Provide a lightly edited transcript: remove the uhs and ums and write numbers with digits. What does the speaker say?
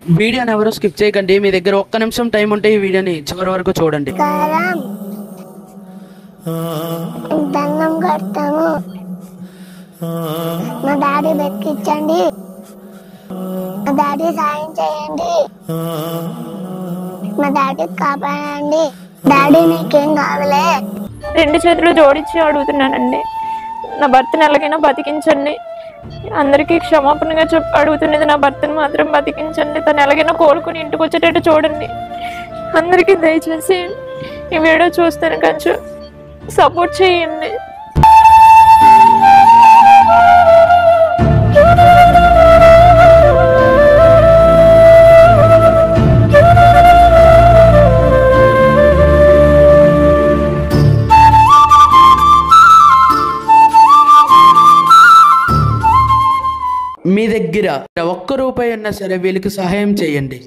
వీడియోని ఎవరు స్కిప్ చేయకండి. మీ దగ్గర ఒక్క నిమిషం టైం ఉంటే ఈ వీడియోని చివరి వరకు చూడండి. దండం కడతాము, మా డాడీ బతికించండి, మా డాడీ సాయం చేయండి, మా డాడీ కాపాడండి. డాడీ నీకేం కావాలే? 2 చేతులు జోడించి అడుగుతున్నానండి, నా భర్తను ఎలాగైనా బతికించండి. అందరికీ క్షమాపణగా అడుగుతున్నది, నా భర్తను మాత్రం బతికించండి. తను ఎలాగైనా కోలుకుని ఇంటికి వచ్చేటట్టు చూడండి. అందరికీ దయచేసి ఈ వీడియో చూస్తాను కొంచెం సపోర్ట్ చేయండి. మీ దగ్గర ఒక్క రూపాయి ఉన్నా సరే వీళ్ళకి సహాయం చేయండి.